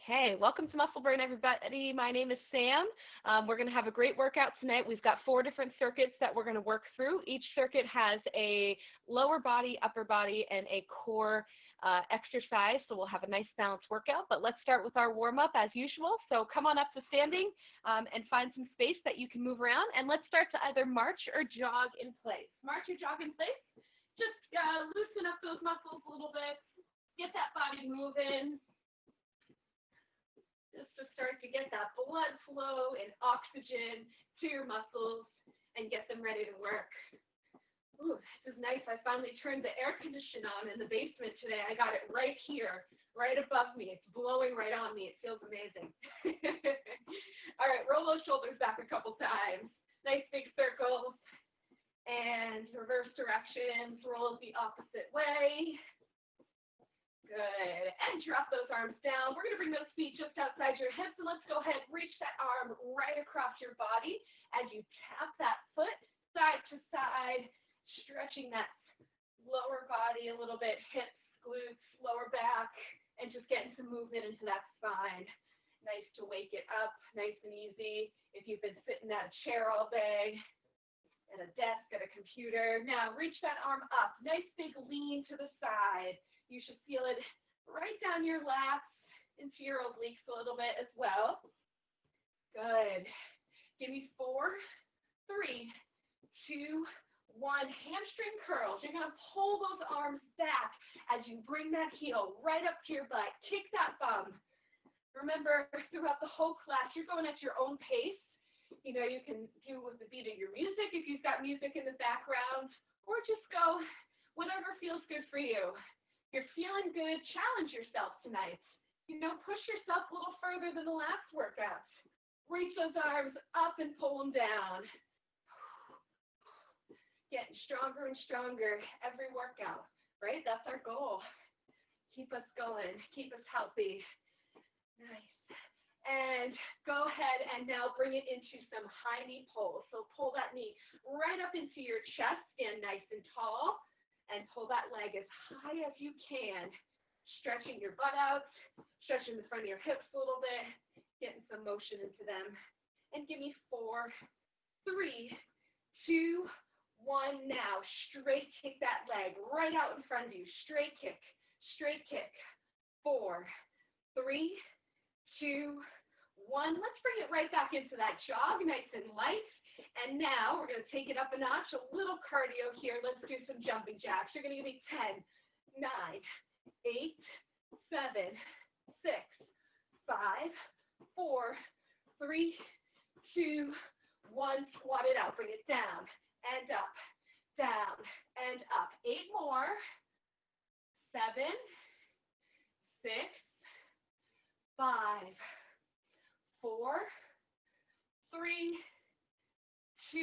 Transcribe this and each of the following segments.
Okay, welcome to Muscle Burn, everybody. My name is Sam. We're going to have a great workout tonight. We've got 4 different circuits that we're going to work through. Each circuit has a lower body, upper body, and a core exercise, so we'll have a nice balanced workout. But let's start with our warm-up as usual. So come on up to standing and find some space that you can move around. And let's start to either march or jog in place. March or jog in place. Just loosen up those muscles a little bit. Get that body moving. Just to start to get that blood flow and oxygen to your muscles and get them ready to work. Ooh, this is nice. I finally turned the air conditioner on in the basement today. I got it right here, right above me. It's blowing right on me. It feels amazing. All right, roll those shoulders back a couple times. Nice big circles. And reverse directions. Roll the opposite way. Good. And drop those arms down. We're going to bring those feet just outside your hips. And let's go ahead and reach that arm right across your body as you tap that foot side to side, stretching that lower body a little bit, hips, glutes, lower back, and just getting some movement into that spine. Nice to wake it up, nice and easy. If you've been sitting at a chair all day, at a desk, at a computer, now reach that arm up. Nice big lean to the side. You should feel it right down your lats, into your obliques a little bit as well. Good. Give me 4, 3, 2, 1. Hamstring curls. You're going to pull those arms back as you bring that heel right up to your butt. Kick that bum. Remember, throughout the whole class, you're going at your own pace. You know, you can do with the beat of your music if you've got music in the background, or just go whatever feels good for you. You're feeling good, challenge yourself tonight. You know, push yourself a little further than the last workout. Reach those arms up and pull them down. Getting stronger and stronger every workout, right? That's our goal. Keep us going, keep us healthy. Nice. And go ahead and now bring it into some high knee pulls. So pull that knee right up into your chest, stand nice and tall. And pull that leg as high as you can, stretching your butt out, stretching the front of your hips a little bit, getting some motion into them. And give me 4, 3, 2, 1. Now, straight kick that leg right out in front of you. Straight kick, straight kick. 4, 3, 2, 1. Let's bring it right back into that jog, nice and light. And now we're going to take it up a notch, a little cardio here. Let's do some jumping jacks. You're going to give me 10, 9, 8, 7, 6, 5, 4, 3, 2, 1. Squat it out. Bring it down and up, down and up. 8 more. 7, 6, 5, 4, 3, 2,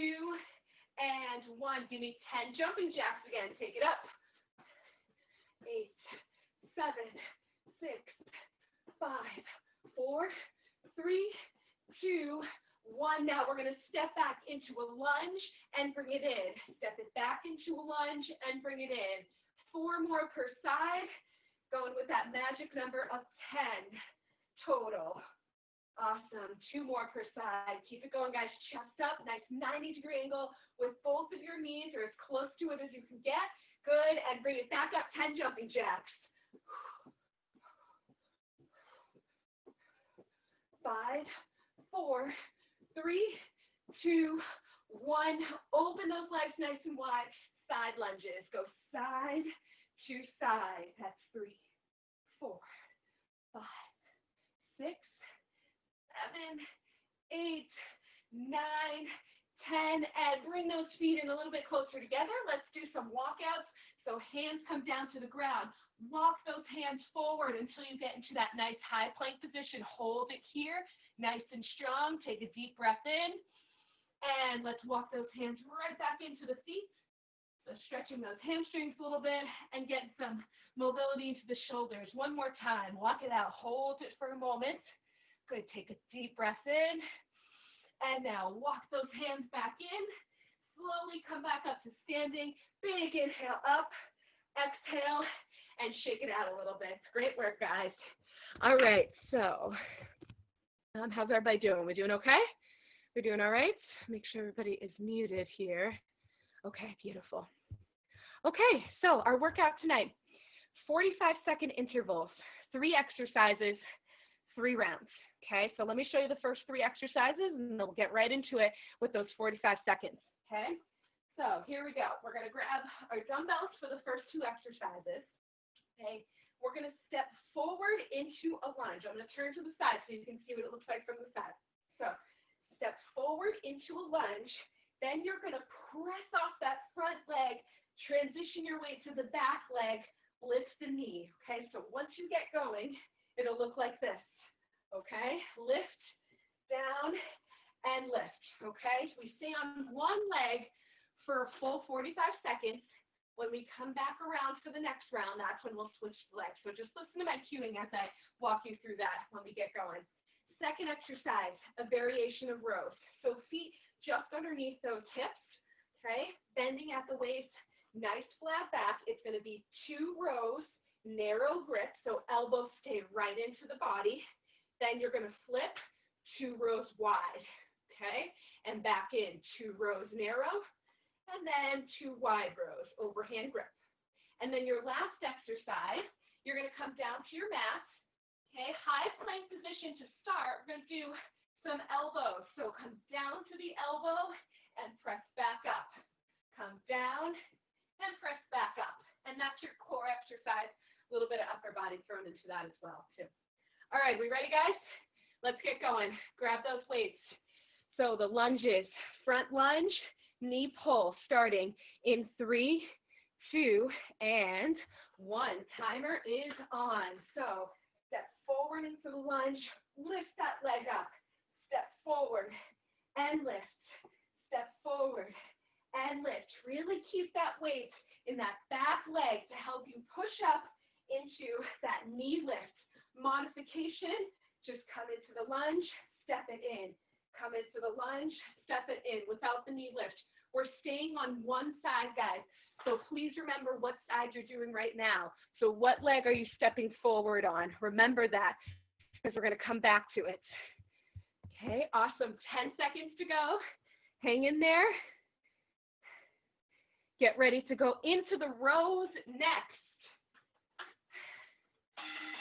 and 1. Give me 10 jumping jacks again. Take it up. 8, 7, 6, 5, 4, 3, 2, 1. Now we're going to step back into a lunge and bring it in. Step it back into a lunge and bring it in. 4 more per side. Going with that magic number of 10 total. Awesome. 2 more per side. Keep it going, guys. Chest up. Nice 90-degree angle with both of your knees or as close to it as you can get. Good. And bring it back up. 10 jumping jacks. 5, 4, 3, 2, 1. Open those legs nice and wide. Side lunges. Go side to side. That's 3, 4, 5, 6, 7, 8, 9, 10, and bring those feet in a little bit closer together. Let's do some walkouts. So hands come down to the ground. Walk those hands forward until you get into that nice high plank position. Hold it here, nice and strong. Take a deep breath in, and let's walk those hands right back into the feet. So stretching those hamstrings a little bit and getting some mobility into the shoulders. One more time. Walk it out. Hold it for a moment. Good. Take a deep breath in. And now walk those hands back in. Slowly come back up to standing. Big inhale up. Exhale. And shake it out a little bit. Great work, guys. All right, so how's everybody doing? We doing okay? We're doing all right? Make sure everybody is muted here. Okay, beautiful. Okay, so our workout tonight, 45-second intervals, 3 exercises, 3 rounds. Okay, so let me show you the first 3 exercises, and then we'll get right into it with those 45 seconds. Okay, so here we go. We're going to grab our dumbbells for the first 2 exercises. Okay, we're going to step forward into a lunge. I'm going to turn to the side so you can see what it looks like from the side. So step forward into a lunge. Then you're going to press off that front leg, transition your weight to the back leg, lift the knee. Okay, so once you get going, it'll look like this. Okay, lift, down, and lift. Okay, so we stay on one leg for a full 45 seconds. When we come back around for the next round, that's when we'll switch legs. So just listen to my cueing as I walk you through that when we get going. Second exercise, a variation of rows. So feet just underneath those hips, okay? Bending at the waist, nice flat back. It's going to be 2 rows, narrow grip, so elbows stay right into the body. Then you're going to flip 2 rows wide, okay? And back in, 2 rows narrow. And then 2 wide rows, overhand grip. And then your last exercise, you're going to come down to your mat. Okay, high plank position to start. We're going to do some elbows. So come down to the elbow and press back up. Come down and press back up. And that's your core exercise. A little bit of upper body thrown into that as well, too. All right, we ready, guys? Let's get going. Grab those weights. So the lunges, front lunge, knee pull, starting in 3, 2, and 1. Timer is on. So step forward into the lunge, lift that leg up. Step forward and lift. Step forward and lift. Really keep that weight in that back leg to help you push up into that knee lift. Modification, just come into the lunge, step it in. Come into the lunge, step it in without the knee lift. We're staying on one side, guys. So please remember what side you're doing right now. So what leg are you stepping forward on? Remember that because we're going to come back to it. Okay, awesome. 10 seconds to go. Hang in there. Get ready to go into the rows next.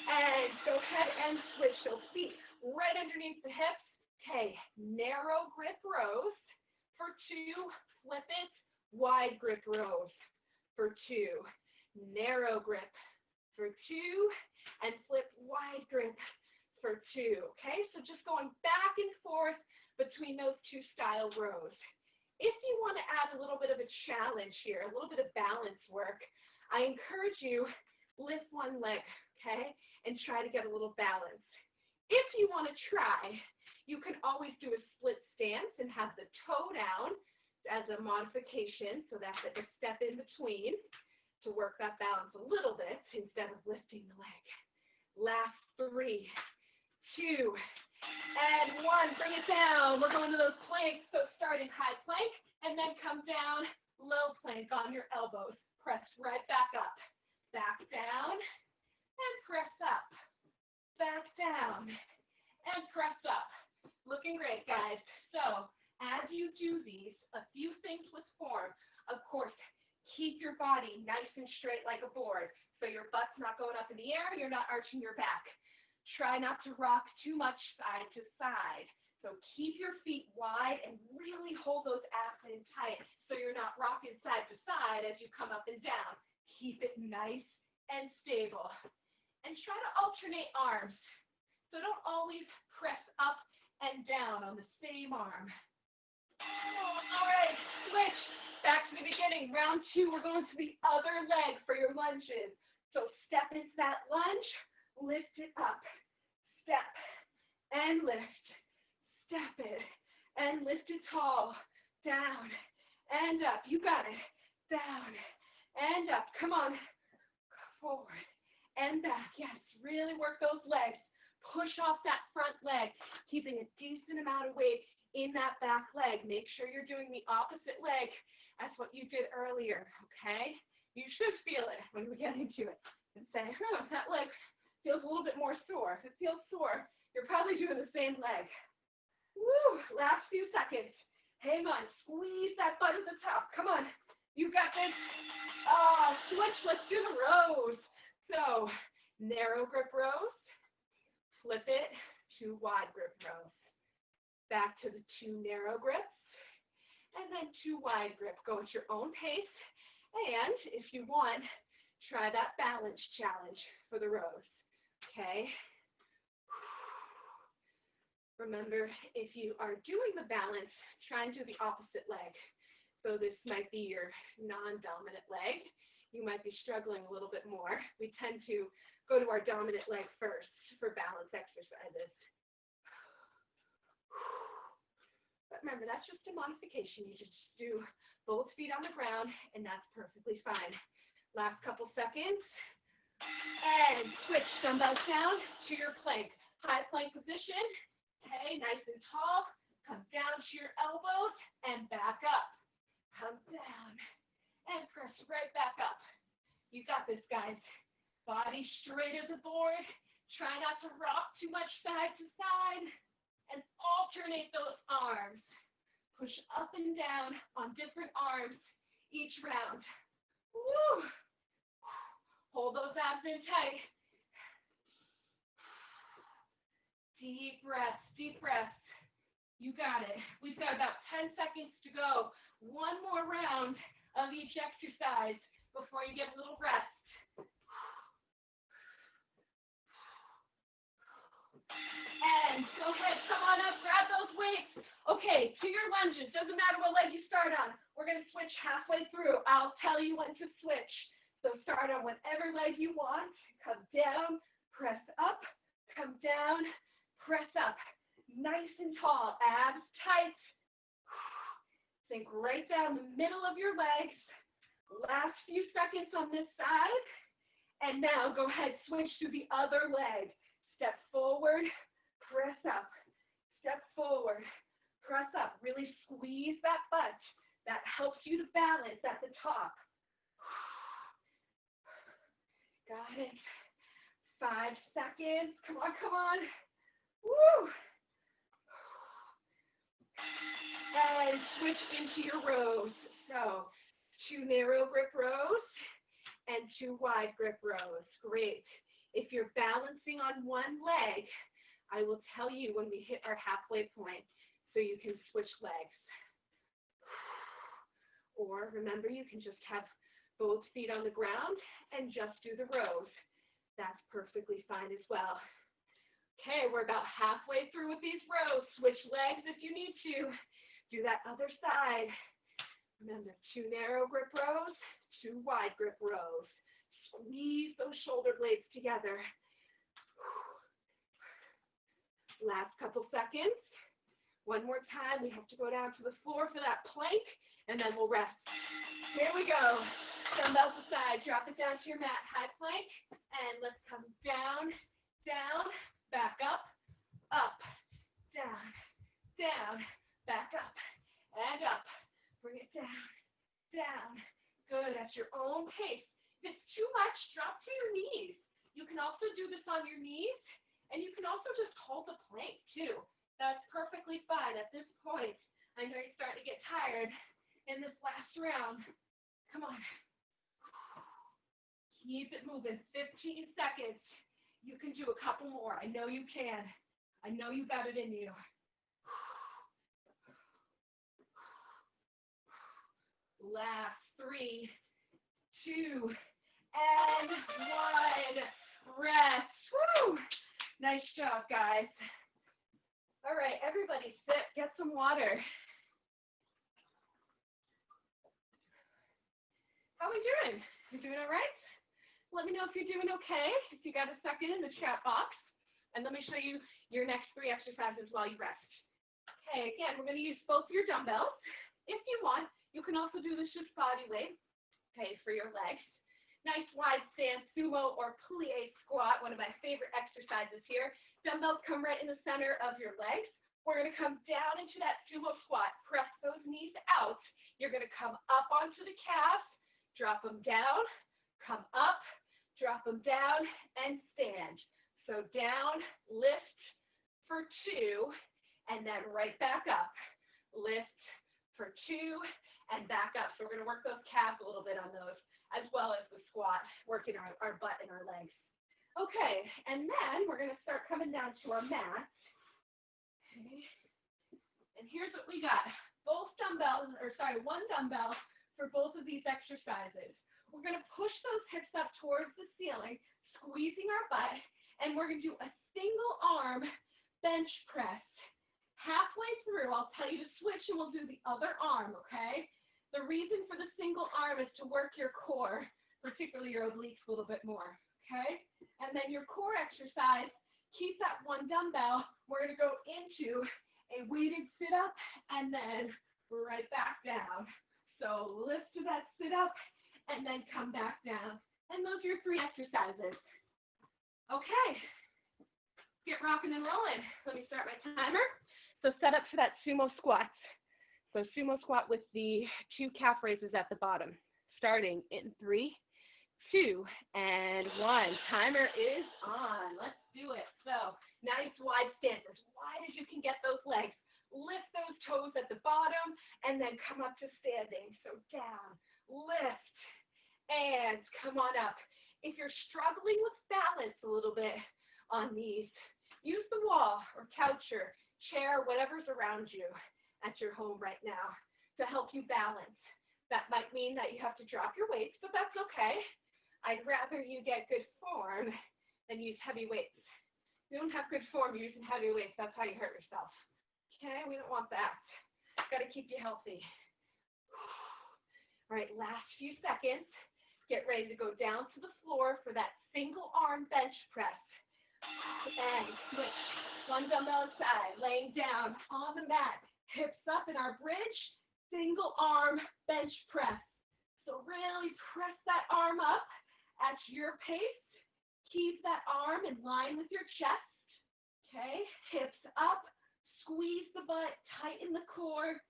And go ahead and switch. So feet right underneath the hips. Okay, narrow grip rows for 2, flip it, wide grip rows for 2, narrow grip for 2, and flip wide grip for 2, okay? So just going back and forth between those 2 style rows. If you want to add a little bit of a challenge here, a little bit of balance work, I encourage you, lift one leg, okay, and try to get a little balance. If you want to try, you can always do a split stance and have the toe down as a modification, so that's a step in between to work that balance a little bit instead of lifting the leg. Last 3, 2, and 1. Bring it down. We're going to those planks, so starting high plank, and then come down, low plank on your elbows. Press right back up. Back down, and press up. Back down, and press up. Looking great, guys. So as you do these, a few things with form. Of course, keep your body nice and straight like a board. So your butt's not going up in the air, you're not arching your back. Try not to rock too much side to side. So keep your feet wide and really hold those abs in tight so you're not rocking side to side as you come up and down. Keep it nice and stable. And try to alternate arms. So don't always press up and down on the same arm. All right, switch. Back to the beginning. Round 2, we're going to the other leg for your lunges. So step into that lunge, lift it up. Step and lift. Step it and lift it tall. Down and up. You got it. Down and up. Come on. Forward and back. Yes, really work those legs. Push off that front leg, keeping a decent amount of weight in that back leg. Make sure you're doing the opposite leg as what you did earlier, okay? You should feel it when we get into it and say, that leg feels a little bit more sore. If it feels sore, you're probably doing the same leg. Woo, last few seconds. Hang on, squeeze that butt at the top. Come on, you got this. Switch, let's do the rows. So, narrow grip rows, flip it to wide grip rows. Back to the 2 narrow grips, and then 2 wide grip. Go at your own pace, and if you want, try that balance challenge for the rows, okay? Remember, if you are doing the balance, try and do the opposite leg. So this might be your non-dominant leg. You might be struggling a little bit more. We tend to go to our dominant leg first for balance exercises. But remember, that's just a modification. You just do both feet on the ground, and that's perfectly fine. Last couple seconds. And switch dumbbells down to your plank. High plank position. Okay, nice and tall. Come down to your elbows and back up. Come down and press right back up. You got this, guys. Body straight as a board. Try not to rock too much side to side. And alternate those arms. Push up and down on different arms each round. Woo! Hold those abs in tight. Deep breaths, deep breaths. You got it. We've got about 10 seconds to go. One more round of each exercise before you get a little rest. And go ahead, come on up, grab those weights. Okay, to your lunges. Doesn't matter what leg you start on. We're going to switch halfway through. I'll tell you when to switch. So start on whatever leg you want. Come down, press up, come down, press up. Nice and tall, abs tight. Sink right down the middle of your legs. Last few seconds on this side. And now go ahead, switch to the other leg. Step forward, press up. Step forward, press up. Really squeeze that butt. That helps you to balance at the top. Got it. 5 seconds. Come on, come on. Woo! And switch into your rows. So 2 narrow grip rows and 2 wide grip rows. Great. If you're balancing on one leg, I will tell you when we hit our halfway point so you can switch legs. Or remember, you can just have both feet on the ground and just do the rows. That's perfectly fine as well. Okay, we're about halfway through with these rows. Switch legs if you need to. Do that other side. Remember, 2 narrow grip rows, 2 wide grip rows. Squeeze those shoulder blades together. Last couple seconds. One more time. We have to go down to the floor for that plank, and then we'll rest. Here we go. Dumbbells aside. Drop it down to your mat. High plank. And let's come down, down, back up, down, down, back up, and up. Bring it down, down. Good. At your own pace. If it's too much, drop to your knees. You can also do this on your knees, and you can also just hold the plank too. That's perfectly fine at this point. I know you're starting to get tired in this last round. Come on. Keep it moving. 15 seconds. You can do a couple more. I know you can. I know you got it in you. Last 3, 2, and 1. Rest. Woo! Nice job, guys. All right, everybody sit. Get some water. How are we doing? You doing all right? Let me know if you're doing okay, if you got a second in the chat box. And let me show you your next 3 exercises while you rest. Okay, again, we're going to use both your dumbbells. If you want, you can also do this just body weight, okay, for your legs. Nice wide stance, sumo or plie squat, one of my favorite exercises here. Dumbbells come right in the center of your legs. We're going to come down into that sumo squat. Press those knees out. You're going to come up onto the calves, drop them down, come up, drop them down, and stand. So down, lift for 2, and then right back up. Lift for 2, and back up. So we're going to work those calves a little bit on those, as well as the squat, working our butt and our legs. Okay, and then we're going to start coming down to our mat. Okay. And here's what we got. One dumbbell for both of these exercises. We're going to push those hips up towards the ceiling, squeezing our butt, and we're going to do a single arm bench press. Halfway through, I'll tell you to switch and we'll do the other arm, okay? The reason for the single arm is to work your core, particularly your obliques a little bit more, okay? And then your core exercise, keep that one dumbbell. We're going to go into a weighted sit-up and then right back down. So lift to that sit-up and then come back down. And those are your 3 exercises. Okay, get rocking and rolling. Let me start my timer. So set up for that sumo squat. So sumo squat with the 2 calf raises at the bottom. Starting in 3, 2, and 1. Timer is on. Let's do it. So nice wide stance, as wide as you can get those legs. Lift those toes at the bottom and then come up to standing. So down, lift, and come on up. If you're struggling with balance a little bit on these, use the wall or couch or chair, whatever's around you at your home right now to help you balance. That might mean that you have to drop your weights, but that's okay. I'd rather you get good form than use heavy weights. If you don't have good form using heavy weights, that's how you hurt yourself. Okay, we don't want that. Got to keep you healthy. All right, last few seconds. Get ready to go down to the floor for that single arm bench press. And switch. One dumbbell aside, laying down on the mat, hips up in our bridge, single arm bench press. So really press that arm up at your pace. Keep that arm in line with your chest. Okay, hips up, squeeze the butt, tighten the core,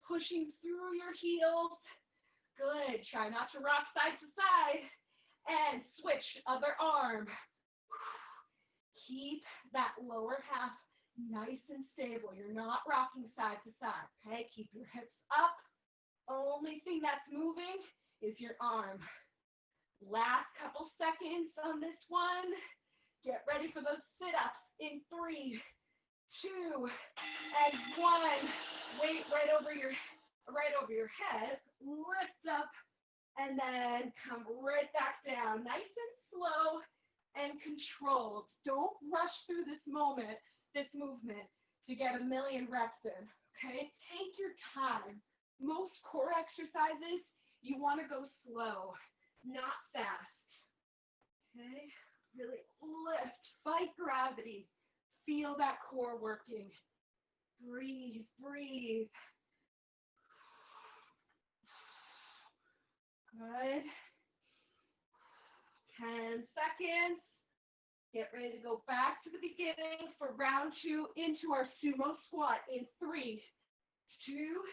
pushing through your heels. Good, try not to rock side to side. And switch, other arm. Keep that lower half nice and stable. You're not rocking side to side, okay? Keep your hips up. Only thing that's moving is your arm. Last couple seconds on this one. Get ready for those sit-ups in 3, 2, and 1. Weight right over your head. Lift up, and then come right back down. Nice and slow and controlled. Don't rush through this movement to get a million reps in, okay? Take your time. Most core exercises, you want to go slow, not fast, okay? Really lift, fight gravity. Feel that core working. Breathe, breathe. Good. 10 seconds. Get ready to go back to the beginning for round 2 into our sumo squat in 3, 2,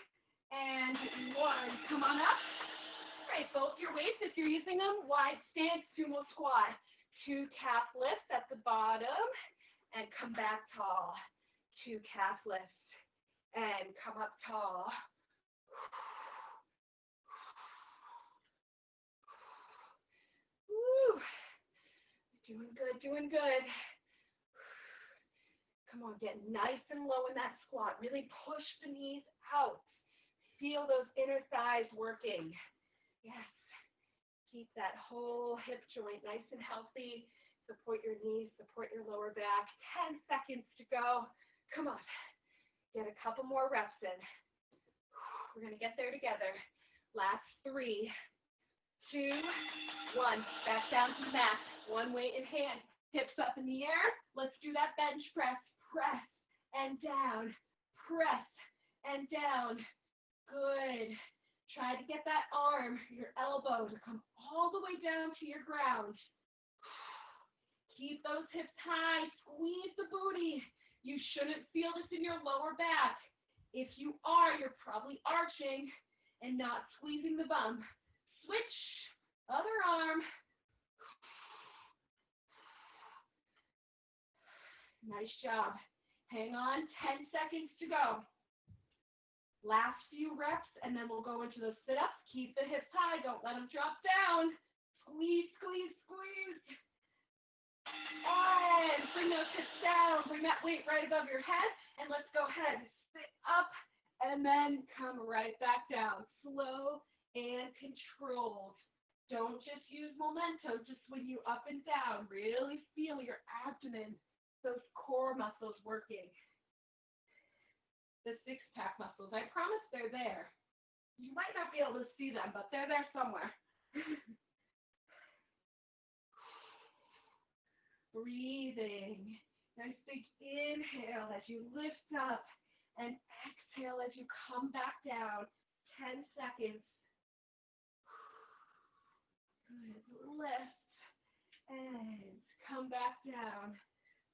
and 1. Come on up. All right, both your weights, if you're using them, wide stance sumo squat. 2 calf lifts at the bottom, and come back tall. 2 calf lifts, and come up tall. Woo. Doing good, doing good. Come on, get nice and low in that squat. Really push the knees out. Feel those inner thighs working. Yes. Keep that whole hip joint nice and healthy. Support your knees, support your lower back. 10 seconds to go. Come on. Get a couple more reps in. We're going to get there together. Last 3, 2, 1. Back down to the mat. 1 weight in hand. Hips up in the air. Let's do that bench press. Press and down. Press and down. Good. Try to get that arm, your elbow, to come all the way down to your ground. Keep those hips high. Squeeze the booty. You shouldn't feel this in your lower back. If you are, you're probably arching and not squeezing the bum. Switch. Other arm. Nice job. Hang on, 10 seconds to go. Last few reps, and then we'll go into those sit-ups. Keep the hips high. Don't let them drop down. Squeeze, squeeze, squeeze. And bring those hips down. Bring that weight right above your head. And let's go ahead. Sit up, and then come right back down. Slow and controlled. Don't just use momentum. Just swing you up and down. Really feel your abdomen, those core muscles working. The six-pack muscles. I promise they're there. You might not be able to see them, but they're there somewhere. Breathing. Nice big inhale as you lift up and exhale as you come back down. 10 seconds. Good. Lift and come back down.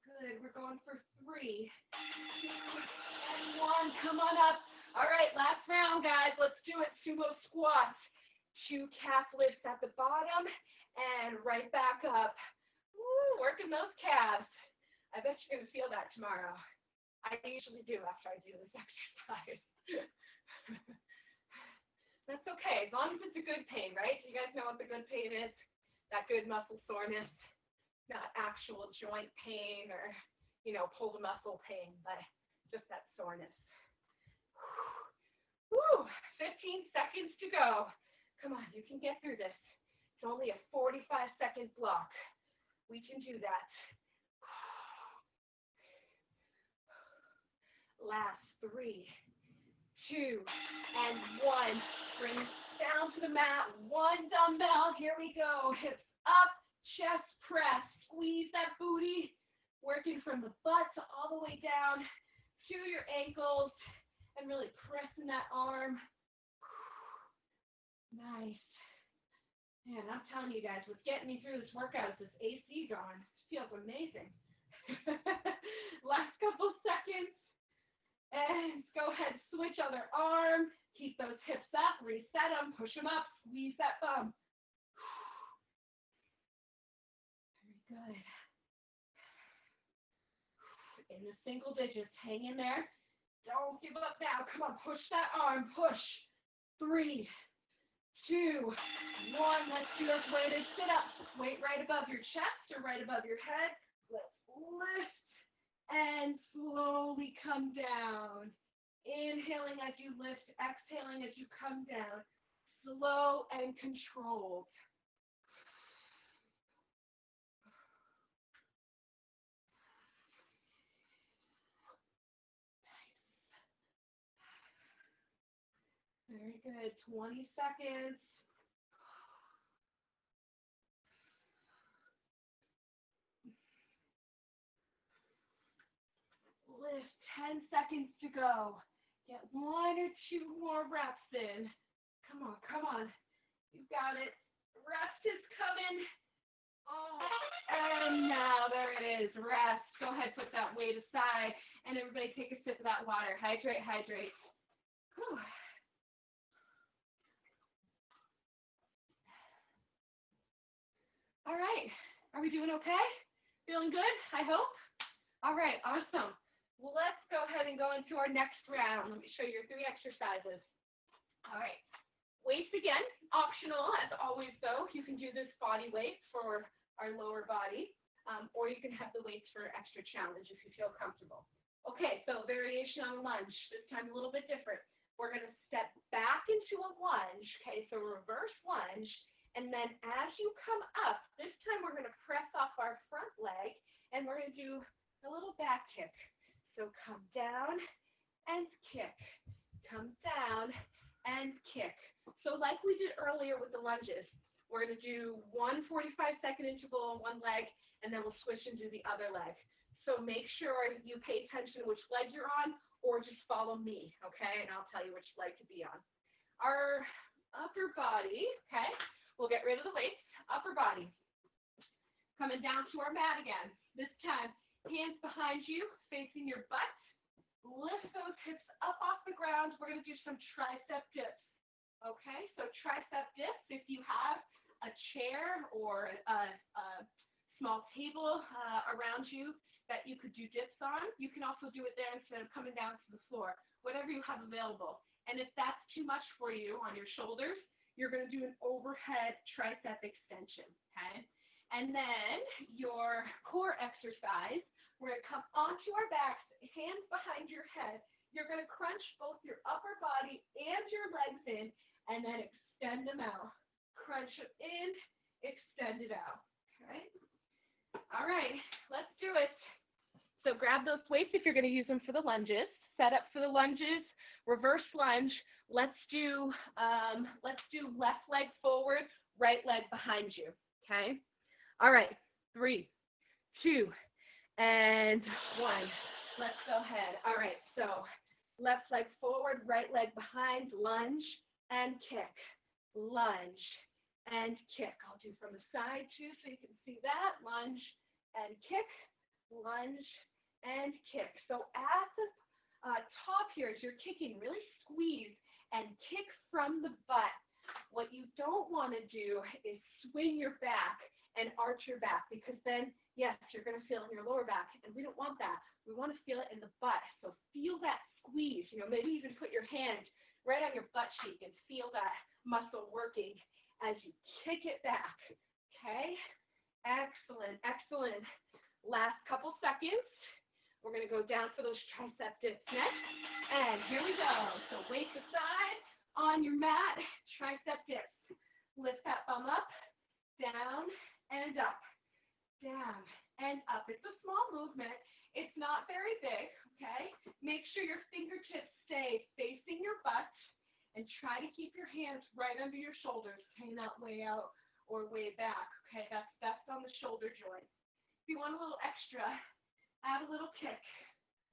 Good. We're going for 3, 2, and 1. Come on up. All right, last round, guys. Let's do it. Sumo Squats. 2 calf lifts at the bottom and right back up. Woo, working those calves. I bet you're going to feel that tomorrow. I usually do after I do this exercise. That's okay, as long as it's a good pain, right? You guys know what the good pain is? That good muscle soreness, not actual joint pain or, pull the muscle pain, but just that soreness. Woo, 15 seconds to go. Come on, you can get through this. It's only a 45-second block. We can do that. Last 3, 2, and 1. Bring it down to the mat. 1 dumbbell. Here we go. Hips up, chest press. Squeeze that booty. Working from the butt all the way down to your ankles and really pressing that arm. Nice. Man, I'm telling you guys, what's getting me through this workout is this AC going. It feels amazing. Last couple seconds. And go ahead, switch other arm. Keep those hips up, reset them, push them up, squeeze that bum. Very good. In the single digits, hang in there. Don't give up now. Come on, push that arm, push. 3, 2, 1. Let's do those weighted sit-ups. Weight right above your chest or right above your head. Let's lift and slowly come down. Inhaling as you lift, exhaling as you come down. Slow and controlled. Very good. 20 seconds. Lift. 10 seconds to go. Get 1 or 2 more reps in. Come on, come on. You got it. Rest is coming. Oh, and now there it is. Rest. Go ahead, put that weight aside. And everybody take a sip of that water. Hydrate, hydrate. Whew. All right. Are we doing okay? Feeling good, I hope? All right, awesome. Well, let's go ahead and go into our next round. Let me show you your 3 exercises. All right. Weights again, optional as always though. You can do this body weight for our lower body, or you can have the weights for extra challenge if you feel comfortable. Okay, so variation on lunge. This time a little bit different. We're going to step back into a lunge. Okay, so reverse lunge. And then as you come up, this time we're going to press off our front leg, and we're going to do a little back kick. So come down and kick. Come down and kick. So like we did earlier with the lunges, we're going to do 1 45-second interval on one leg, and then we'll switch and do the other leg. So make sure you pay attention to which leg you're on, or just follow me, okay? And I'll tell you which leg to be on. Our upper body, okay? We'll get rid of the weights, upper body. Coming down to our mat again. This time, hands behind you, facing your butt. Lift those hips up off the ground. We're going to do some tricep dips. Okay, so tricep dips, if you have a chair or a small table around you, that you could do dips on, you can also do it there instead of coming down to the floor, whatever you have available. And if that's too much for you on your shoulders, you're going to do an overhead tricep extension, okay? And then your core exercise, we're going to come onto our backs, hands behind your head. You're going to crunch both your upper body and your legs in, and then extend them out. Crunch it in, extend it out, okay? All right, let's do it. So grab those weights if you're going to use them for the lunges. Set up for the lunges, reverse lunge. Let's do left leg forward, right leg behind you, okay? All right, 3, 2, and 1. Let's go ahead. All right, so left leg forward, right leg behind, lunge and kick, lunge and kick. I'll do from the side too so you can see that. Lunge and kick, lunge and kick. So at the top here, as you're kicking, really squeeze and kick from the butt. What you don't want to do is swing your back and arch your back, because then, yes, you're going to feel it in your lower back, and we don't want that. We want to feel it in the butt. So feel that squeeze. Maybe even put your hand right on your butt cheek and feel that muscle working as you kick it back, okay? Excellent, excellent. Last couple seconds. We're going to go down for those tricep dips next, and here we go. So weight aside on your mat, tricep dips. Lift that bum up, down and up, down and up. It's a small movement. It's not very big, okay? Make sure your fingertips stay facing your butt, and try to keep your hands right under your shoulders, okay, not way out or way back, okay? That's best on the shoulder joint. If you want a little extra, add a little kick,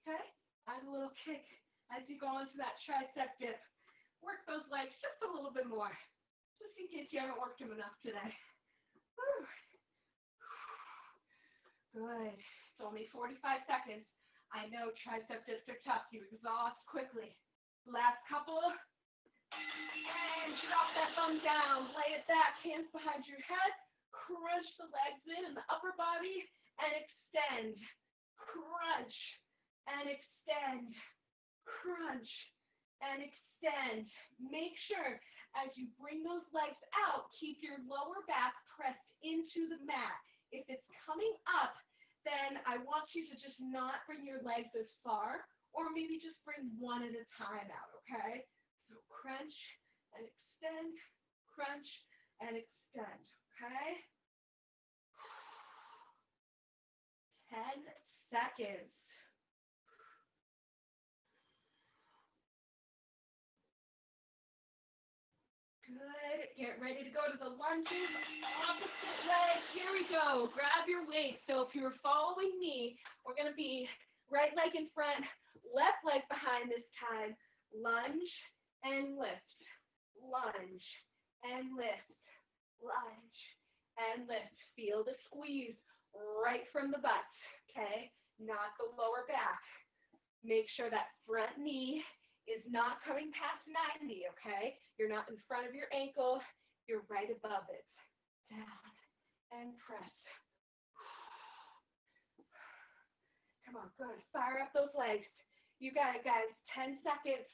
okay? Add a little kick as you go into that tricep dip. Work those legs just a little bit more, just in case you haven't worked them enough today. Whew. Good. It's only 45 seconds. I know tricep dips are tough. You exhaust quickly. Last couple. And drop that thumb down. Lay it back. Hands behind your head. Crunch the legs in the upper body and extend. Crunch and extend. Crunch and extend. Make sure as you bring those legs out, keep your lower back pressed into the mat. If it's coming up, then I want you to just not bring your legs as far, or maybe just bring one at a time out, okay? So crunch and extend, crunch and extend, okay? 10 seconds. Good. Get ready to go to the lunges. Opposite leg. Here we go. Grab your weight. So if you're following me, we're going to be right leg in front, left leg behind this time. Lunge and lift. Lunge and lift. Lunge and lift. Feel the squeeze right from the butt, okay? Not the lower back. Make sure that front knee is not coming past 90, okay? You're not in front of your ankle. You're right above it. Down and press. Come on, good. Fire up those legs. You got it, guys. 10 seconds.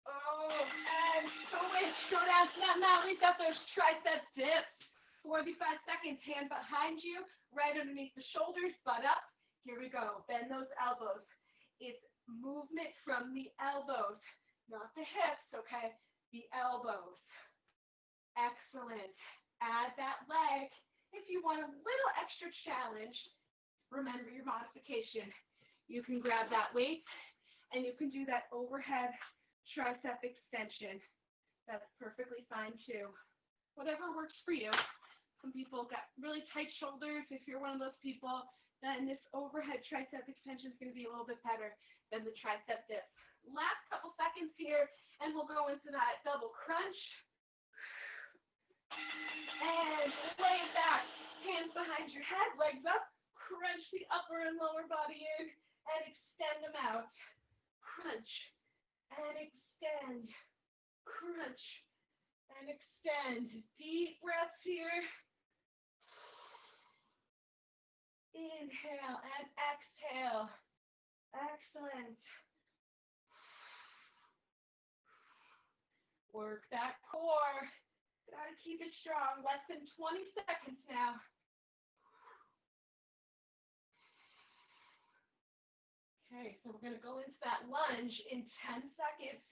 Oh, and switch. Go down to that mat. We've got those tricep dips. 45 seconds, hand behind you, right underneath the shoulders, butt up. Here we go. Bend those elbows. It's movement from the elbows, not the hips, okay? The elbows. Excellent. Add that leg. If you want a little extra challenge, remember your modification. You can grab that weight, and you can do that overhead tricep extension. That's perfectly fine, too. Whatever works for you. Some people got really tight shoulders. If you're one of those people, then this overhead tricep extension is going to be a little bit better than the tricep dip. Last couple seconds here, and we'll go into that double crunch. And lay it back. Hands behind your head, legs up. Crunch the upper and lower body in, and extend them out. Crunch and extend. Crunch and extend. Deep breaths here. Inhale and exhale. Excellent. Work that core. Gotta keep it strong. Less than 20 seconds now. Okay, so we're gonna go into that lunge in 10 seconds.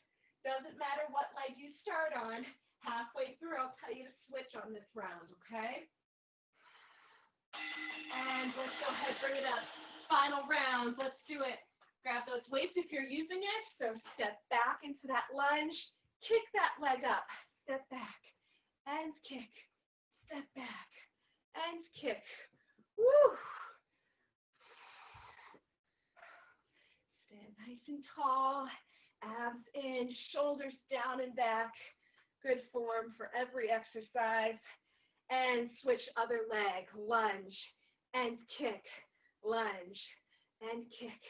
Doesn't matter what leg you start on. Halfway through, I'll tell you to switch on this round, okay? And let's go ahead, bring it up. Final round, let's do it. Grab those weights if you're using it. So step back into that lunge. Kick that leg up. Step back and kick. Step back and kick. Woo! Stand nice and tall. Abs in, shoulders down and back. Good form for every exercise. And switch other leg. Lunge and kick. Lunge and kick.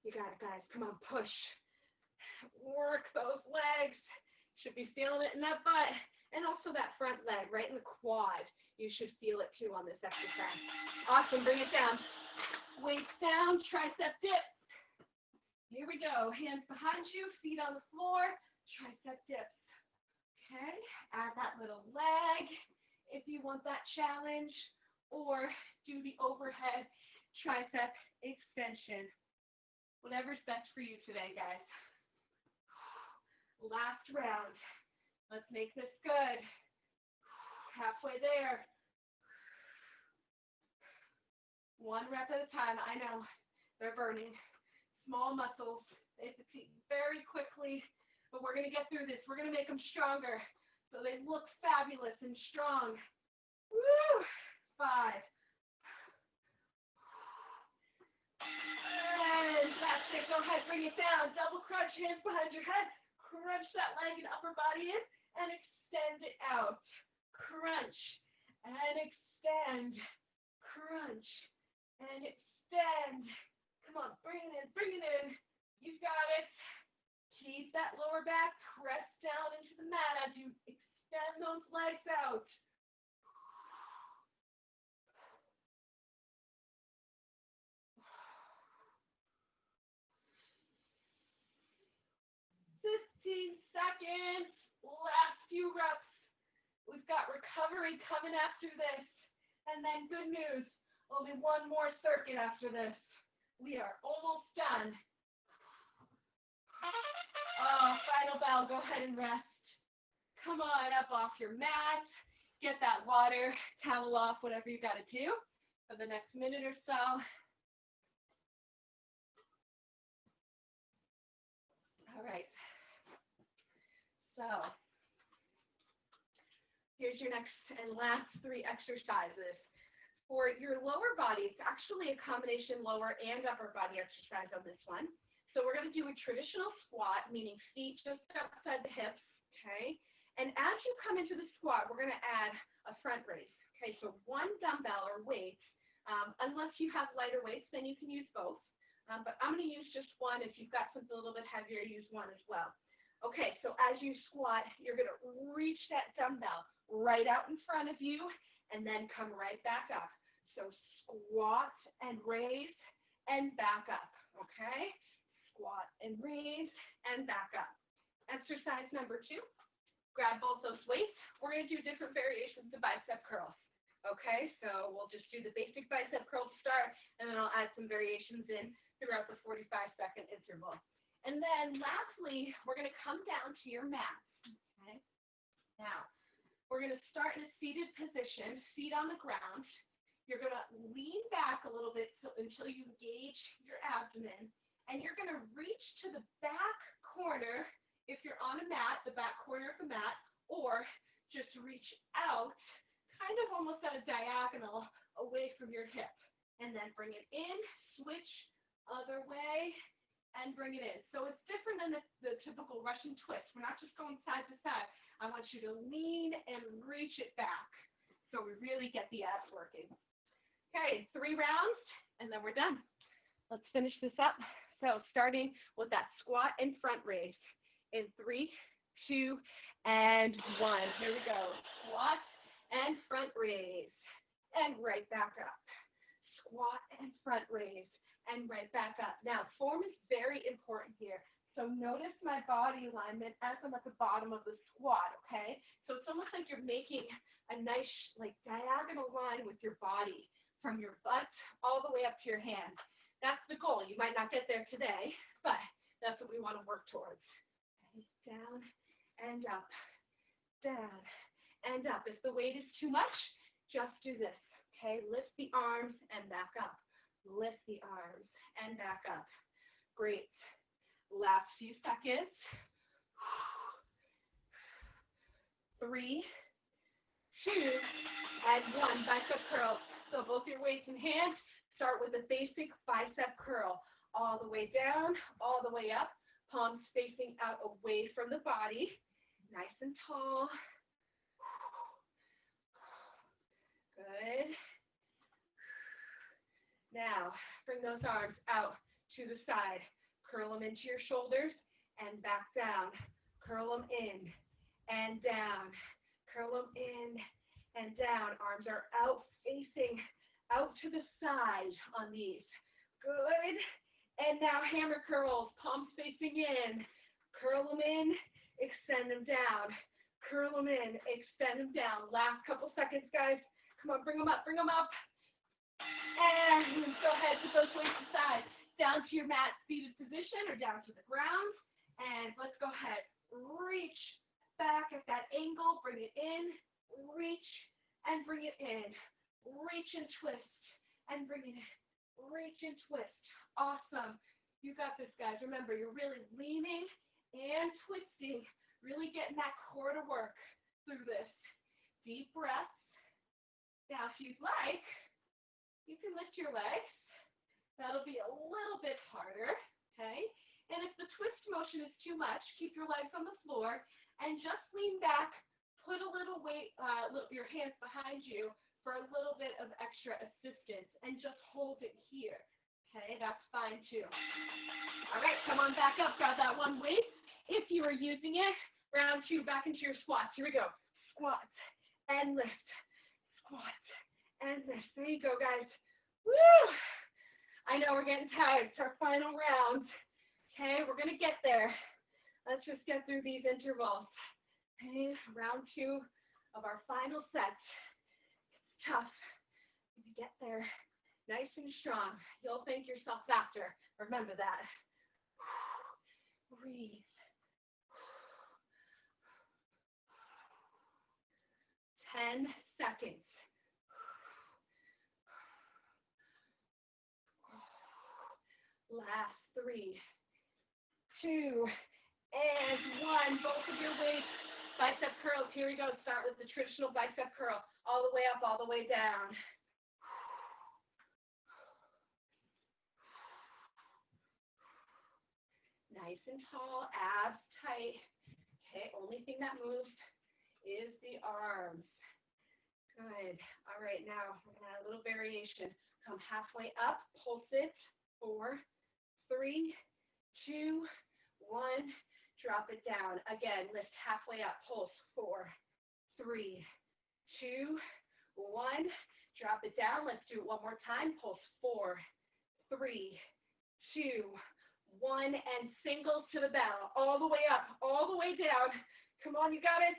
You got it, guys. Come on, push. Work those legs. Should be feeling it in that butt. And also that front leg, right in the quad. You should feel it too on this exercise. Awesome. Bring it down. Weights down. Tricep dip. Here we go. Hands behind you. Feet on the floor. Tricep dips. Okay. Add that little leg if you want that challenge. Or do the overhead tricep extension. Whatever's best for you today, guys. Last round. Let's make this good. Halfway there. 1 rep at a time. I know they're burning. Small muscles. They fatigue very quickly, but we're going to get through this. We're going to make them stronger so they look fabulous and strong. Woo! 5. And that's it. Go ahead, bring it down. Double crunch, hands behind your head. Crunch that leg and upper body in and extend it out. Crunch and extend. Crunch and extend. Come on, bring it in, bring it in. You got it. Keep that lower back pressed down into the mat as you extend those legs out. Seconds. Last few reps. We've got recovery coming after this. And then good news. Only 1 more circuit after this. We are almost done. Oh, final bell. Go ahead and rest. Come on up off your mat. Get that water, towel off, whatever you got to do for the next minute or so. All right. So, here's your next and last 3 exercises. For your lower body, it's actually a combination lower and upper body exercise on this one. So we're going to do a traditional squat, meaning feet just outside the hips, okay? And as you come into the squat, we're going to add a front raise, okay? So 1 dumbbell or weight, unless you have lighter weights, then you can use both. But I'm going to use just 1. If you've got something a little bit heavier, use 1 as well. Okay, so as you squat, you're going to reach that dumbbell right out in front of you and then come right back up. So squat and raise and back up, okay? Squat and raise and back up. Exercise number 2, grab both those weights. We're going to do different variations of bicep curls, okay? So we'll just do the basic bicep curl to start, and then I'll add some variations in throughout the 45-second interval. And then lastly, we're going to come down to your mat, okay? Now, we're going to start in a seated position, feet on the ground. You're going to lean back a little bit until you engage your abdomen, and you're going to reach to the back corner, if you're on a mat, the back corner of the mat, or just reach out, kind of almost at a diagonal away from your hip, and then bring it in, switch other way, and bring it in. So it's different than the typical Russian twist. We're not just going side to side. I want you to lean and reach it back so we really get the abs working. Okay, 3 rounds, and then we're done. Let's finish this up. So starting with that squat and front raise in 3, 2, and 1. Here we go. Squat and front raise, and right back up. Squat and front raise, and right back up. Now, form is very important here. So notice my body alignment as I'm at the bottom of the squat, okay? So it's almost like you're making a nice, like, diagonal line with your body from your butt all the way up to your hands. That's the goal. You might not get there today, but that's what we want to work towards. Okay, down and up, down and up. If the weight is too much, just do this, okay? Lift the arms and back up. Lift the arms and back up. Great. Last few seconds. 3, 2, and 1. Bicep curl. So both your weights in hand. Start with a basic bicep curl. All the way down, all the way up. Palms facing out away from the body. Nice and tall. Good. Now, bring those arms out to the side. Curl them into your shoulders and back down. Curl them in and down. Curl them in and down. Arms are out facing out to the side on these. Good. And now hammer curls. Palms facing in. Curl them in. Extend them down. Curl them in. Extend them down. Last couple seconds, guys. Come on, bring them up. Bring them up. And go ahead, put those weights aside. Down to your mat seated position or down to the ground. And let's go ahead. Reach back at that angle. Bring it in. Reach and bring it in. Reach and twist and bring it in. Reach and twist. Awesome. You got this, guys. Remember, you're really leaning and twisting. Really getting that core to work through this. Deep breaths. Now, if you'd like, you can lift your legs. That'll be a little bit harder, okay? And if the twist motion is too much, keep your legs on the floor and just lean back. Put a little weight, your hands behind you for a little bit of extra assistance and just hold it here, okay? That's fine too. All right, come on back up. Grab that one weight. If you are using it, round 2, back into your squats. Here we go. Squat and lift. Squat and lift. There you go, guys. Woo! I know we're getting tired. It's our final round. Okay, we're going to get there. Let's just get through these intervals. Okay, round 2 of our final set. It's tough. You get there nice and strong. You'll thank yourself after. Remember that. Breathe. 10 seconds. Last 3, 2, and 1. Both of your weights. Bicep curls. Here we go. Start with the traditional bicep curl. All the way up, all the way down. Nice and tall. Abs tight. Okay, only thing that moves is the arms. Good. All right, now we're going to add a little variation. Come halfway up. Pulse it. 4, 3, 2, 1. Drop it down. Again, lift halfway up. Pulse. 4, 3, 2, 1. Drop it down. Let's do it one more time. Pulse. 4, 3, 2, 1. And singles to the bell. All the way up. All the way down. Come on, you got it.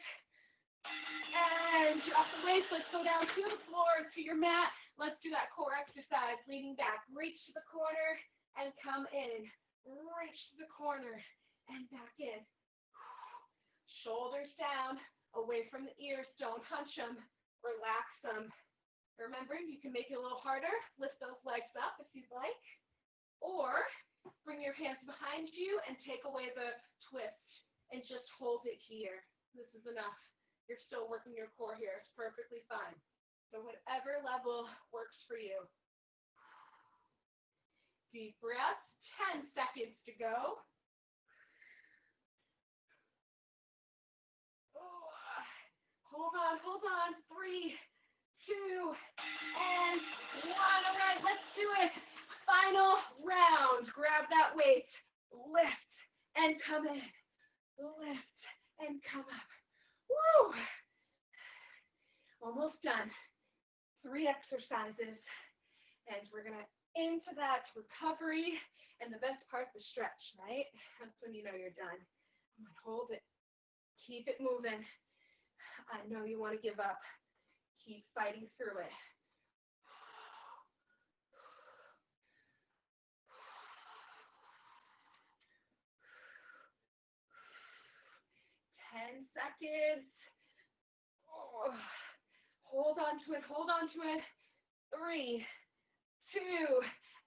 And drop the weights. Let's go down to the floor, to your mat. Let's do that core exercise. Leaning back. Reach to the corner and come in. Reach to the corner and back in. Shoulders down, away from the ears. Don't hunch them. Relax them. Remember, you can make it a little harder. Lift those legs up if you'd like. Or bring your hands behind you and take away the twist and just hold it here. This is enough. You're still working your core here. It's perfectly fine. So whatever level works for you. Deep breath. 10 seconds to go. Oh, hold on. 3, 2, and 1. All right, let's do it. Final round. ground. Grab that weight. Lift and come in. Lift and come up. Woo! Almost done. 3 exercises. And we're going to into that recovery. And the best part, the stretch, right? That's when you know you're done. Hold it. Keep it moving. I know you want to give up. Keep fighting through it. 10 seconds. Oh. Hold on to it. Hold on to it. 3, 2,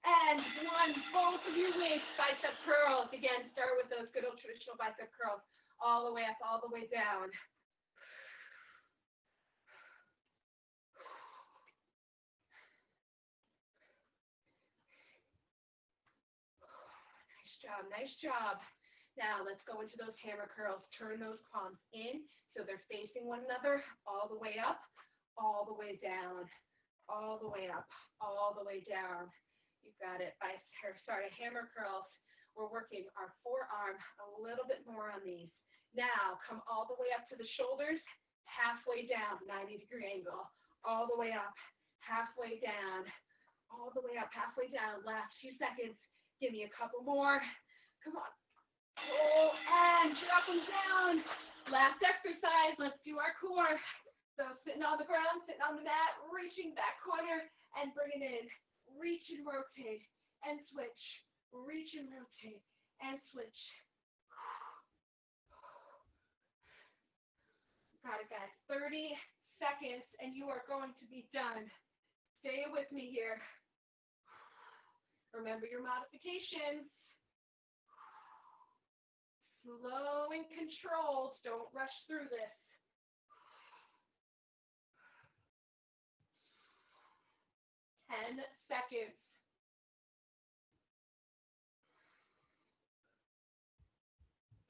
and 1. Both of your weights, bicep curls. Again, start with those good old traditional bicep curls. All the way up, all the way down. Nice job, nice job. Now let's go into those hammer curls. Turn those palms in so they're facing one another. All the way up, all the way down, all the way up, all the way down. You've got it. Hammer curls. We're working our forearm a little bit more on these. Now come all the way up to the shoulders, halfway down, 90-degree angle. All the way up, halfway down, all the way up, halfway down. Last few seconds. Give me a couple more. Come on. Oh, and drop them down. Last exercise. Let's do our core. So sitting on the ground, sitting on the mat, reaching back corner and bring it in. Reach and rotate and switch. Reach and rotate and switch. Got it, guys. 30 seconds and you are going to be done. Stay with me here. Remember your modifications. Slow and controlled. Don't rush through this. 10 seconds.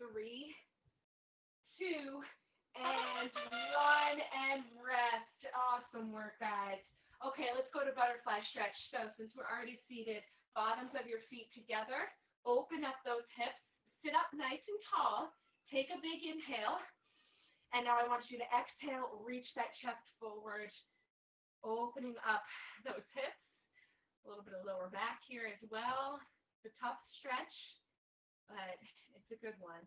3, 2, and 1, and rest. Awesome work, guys. Okay, let's go to butterfly stretch. So since we're already seated, bottoms of your feet together. Open up those hips. Sit up nice and tall. Take a big inhale. And now I want you to exhale. Reach that chest forward. Opening up those hips. A little bit of lower back here as well. It's a tough stretch, but it's a good one.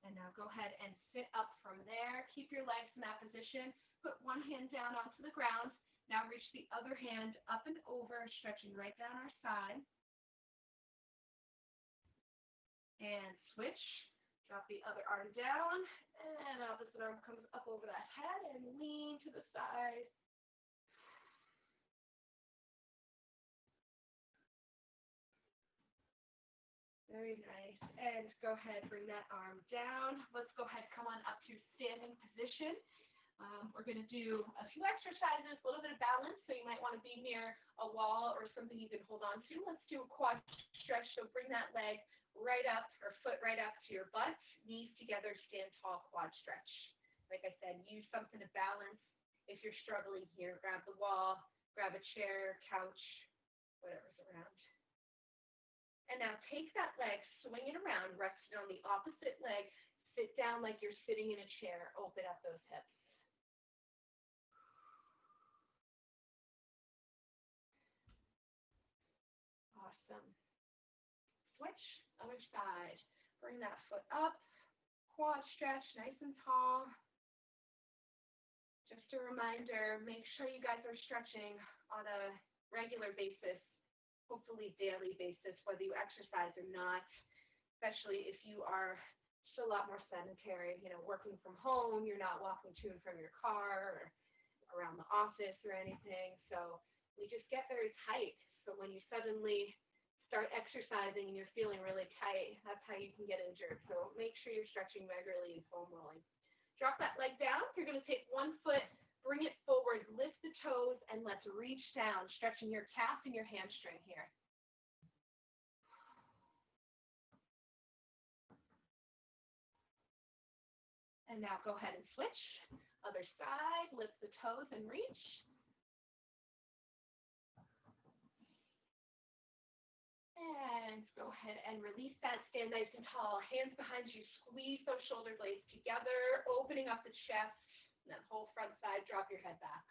And now go ahead and sit up from there. Keep your legs in that position. Put one hand down onto the ground. Now reach the other hand up and over, stretching right down our side. And switch. Drop the other arm down. And opposite arm comes up over that head and lean to the side. Very nice. And go ahead, bring that arm down. Let's go ahead, come on up to standing position. We're going to do a few exercises, a little bit of balance, so you might want to be near a wall or something you can hold on to. Let's do a quad stretch, so bring that leg right up, or foot right up to your butt, knees together, stand tall, quad stretch. Like I said, use something to balance. If you're struggling here, grab the wall, grab a chair, couch, whatever's around. And now take that leg, swing it around, rest it on the opposite leg, sit down like you're sitting in a chair, open up those hips. Awesome. Switch, other side. Bring that foot up, quad stretch, nice and tall. Just a reminder, make sure you guys are stretching on a regular basis, hopefully daily basis, whether you exercise or not, especially if you are just a lot more sedentary, working from home, you're not walking to and from your car or around the office or anything. So we just get very tight. So when you suddenly start exercising and you're feeling really tight, that's how you can get injured. So make sure you're stretching regularly and foam rolling. Drop that leg down. You're going to take one foot, bring it forward, lift the toes, and let's reach down, stretching your calf and your hamstring here. And now go ahead and switch. Other side, lift the toes and reach. And go ahead and release that. Stand nice and tall. Hands behind you. Squeeze those shoulder blades together, opening up the chest. And then whole front side. Drop your head back.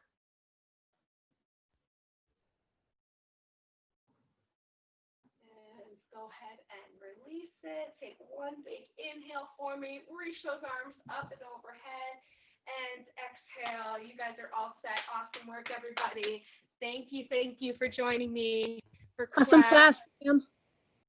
And go ahead and release it. Take one big inhale for me. Reach those arms up and overhead. And exhale. You guys are all set. Awesome work, everybody. Thank you for joining me for class. Awesome class, Sam.